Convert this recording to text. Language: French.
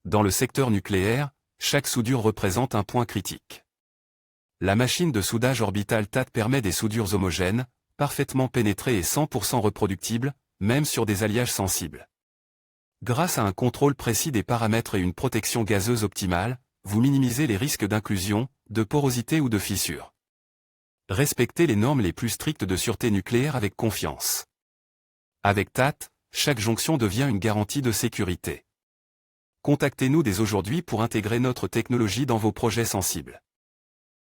Dans le secteur nucléaire, chaque soudure représente un point critique. La machine de soudage orbital TAT permet des soudures homogènes, parfaitement pénétrées et 100% reproductibles, même sur des alliages sensibles. Grâce à un contrôle précis des paramètres et une protection gazeuse optimale, vous minimisez les risques d'inclusion, de porosité ou de fissure. Respectez les normes les plus strictes de sûreté nucléaire avec confiance. Avec TAT, chaque jonction devient une garantie de sécurité. Contactez-nous dès aujourd'hui pour intégrer notre technologie dans vos projets sensibles.